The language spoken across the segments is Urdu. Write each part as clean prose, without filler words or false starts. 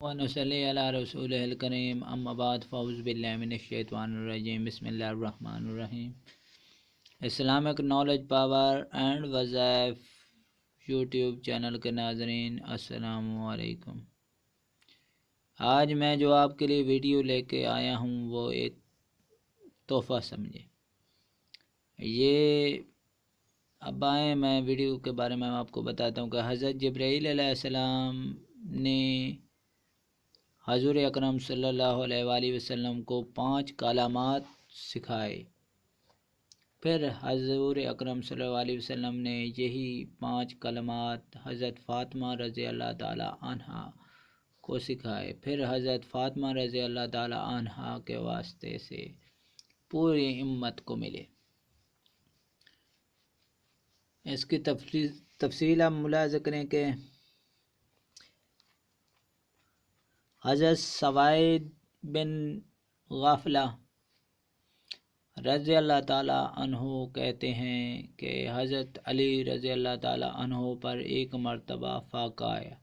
ونصلی علی رسول الکریم اما بعد فاعوذ باللہ من الشیطان الرجیم بسم اللہ الرحمن الرحیم۔ اسلامک نالج پاور اینڈ وظائف یوٹیوب چینل کے ناظرین السلام علیکم۔ آج میں جو آپ کے لیے ویڈیو لے کے آیا ہوں وہ ایک تحفہ سمجھے۔ یہ اب آئیں میں ویڈیو کے بارے میں آپ کو بتاتا ہوں کہ حضرت جبرائیل علیہ السلام نے حضور اکرم صلی اللہ علیہ وآلہ وسلم کو 5 کلمات سکھائے۔ پھر حضور اکرم صلی اللہ علیہ وسلم نے یہی 5 کلمات حضرت فاطمہ رضی اللہ تعالی عنہا کو سکھائے۔ پھر حضرت فاطمہ رضی اللہ تعالی عنہا کے واسطے سے پوری امت کو ملے۔ اس کی تفصیل آپ ملاحظہ کریں کہ حضرت سوید بن غافلہ رضی اللہ تعالی عنہ کہتے ہیں کہ حضرت علی رضی اللہ تعالی عنہ پر ایک مرتبہ فاقہ آیا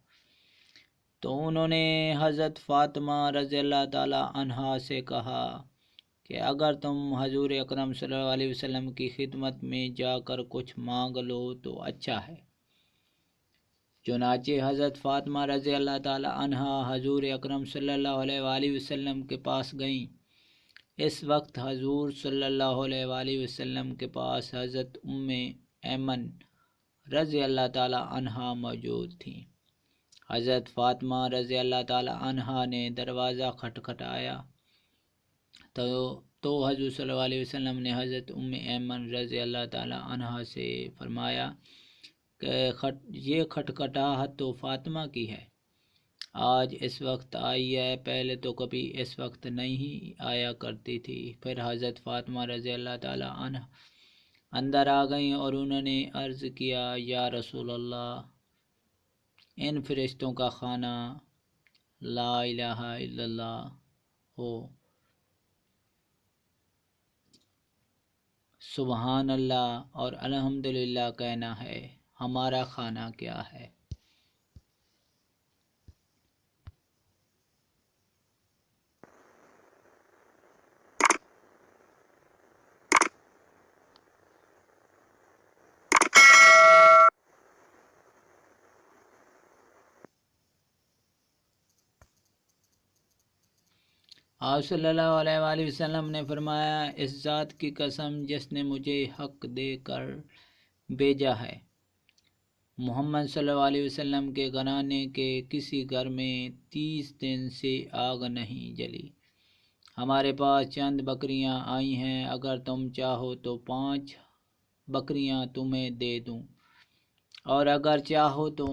تو انہوں نے حضرت فاطمہ رضی اللہ تعالی عنہا سے کہا کہ اگر تم حضور اکرم صلی اللہ علیہ وسلم کی خدمت میں جا کر کچھ مانگ لو تو اچھا ہے۔ چنانچہ حضرت فاطمہ رضی اللہ تعالی عنہا حضور اکرم صلی اللہ علیہ وآلہ وسلم کے پاس گئیں۔ اس وقت حضور صلی اللہ علیہ وآلہ وسلم کے پاس حضرت ایمن رضی اللہ تعالی عنہا موجود تھیں۔ حضرت فاطمہ رضی اللہ تعالی عنہا نے دروازہ کھٹکھٹایا تو حضور صلی اللہ علیہ وسلم نے حضرت ایمن رضی اللہ تعالی عنہا سے فرمایا کہ یہ کھٹکھٹاہٹ تو فاطمہ کی ہے، آج اس وقت آئی ہے، پہلے تو کبھی اس وقت نہیں آیا کرتی تھی۔ پھر حضرت فاطمہ رضی اللہ تعالی عنہ اندر آ گئیں اور انہوں نے عرض کیا، یا رسول اللہ، ان فرشتوں کا خانہ لا الہ الا اللہ ہو، سبحان اللہ اور الحمدللہ کہنا ہے، ہمارا خانہ کیا ہے؟ آپ صلی اللہ علیہ وآلہ وسلم نے فرمایا، اس ذات کی قسم جس نے مجھے حق دے کر بھیجا ہے، محمد صلی اللہ علیہ وسلم کے گھرانے کے کسی گھر میں 30 دن سے آگ نہیں جلی۔ ہمارے پاس چند بکریاں آئی ہیں، اگر تم چاہو تو 5 بکریاں تمہیں دے دوں، اور اگر چاہو تو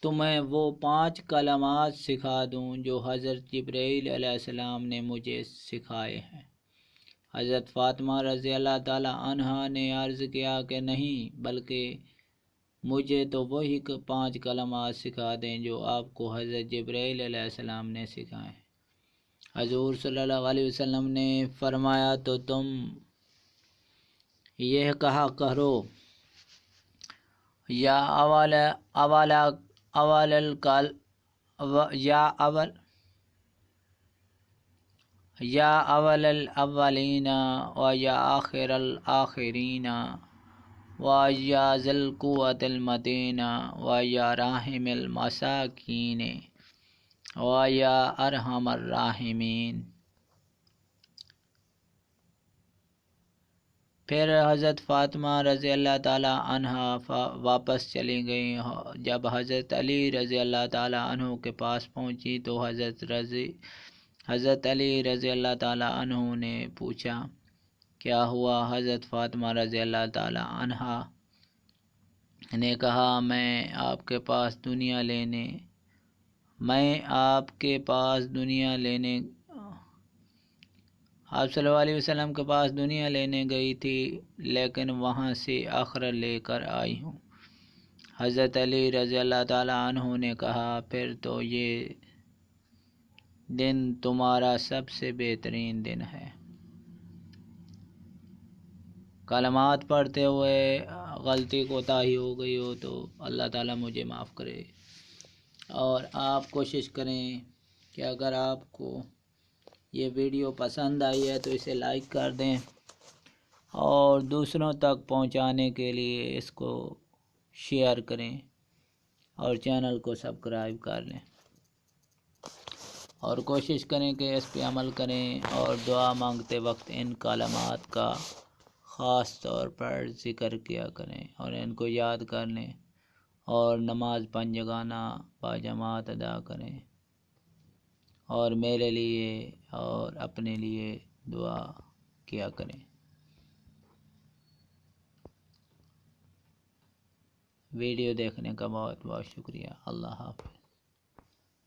تمہیں وہ 5 کلمات سکھا دوں جو حضرت جبرائیل علیہ السلام نے مجھے سکھائے ہیں۔ حضرت فاطمہ رضی اللہ تعالی عنہا نے عرض کیا کہ نہیں، بلکہ مجھے تو وہی 5 کلمات سکھا دیں جو آپ کو حضرت جبرائیل علیہ السلام نے سکھائے۔ حضور صلی اللہ علیہ وسلم نے فرمایا، تو تم یہ کہا کرو، یا اول الاولین و یا آخر الآخرین و یا ذی القوۃ المتین و یا راحم المساکین و یا ارحم الراحمین۔ پھر حضرت فاطمہ رضی اللہ تعالی عنہا واپس چلی گئیں۔ جب حضرت علی رضی اللہ تعالی عنہ کے پاس پہنچی تو حضرت علی رضی اللہ تعالی عنہ نے پوچھا، کیا ہوا؟ حضرت فاطمہ رضی اللہ تعالی عنہا نے کہا، میں آپ کے پاس دنیا لینے آپ صلی اللہ علیہ وسلم کے پاس دنیا لینے گئی تھی، لیکن وہاں سے آخرت لے کر آئی ہوں۔ حضرت علی رضی اللہ تعالی عنہ نے کہا، پھر تو یہ دن تمہارا سب سے بہترین دن ہے۔ کلمات پڑھتے ہوئے غلطی کوتاہی ہو گئی ہو تو اللہ تعالیٰ مجھے معاف کرے۔ اور آپ کوشش کریں کہ اگر آپ کو یہ ویڈیو پسند آئی ہے تو اسے لائک کر دیں اور دوسروں تک پہنچانے کے لیے اس کو شیئر کریں اور چینل کو سبسکرائب کر لیں اور کوشش کریں کہ اس پہ عمل کریں اور دعا مانگتے وقت ان کلمات کا خاص طور پر ذکر کیا کریں اور ان کو یاد کر لیں اور نماز 5 جگانہ باجماعت ادا کریں اور میرے لیے اور اپنے لیے دعا کیا کریں۔ ویڈیو دیکھنے کا بہت بہت شکریہ۔ اللہ حافظ۔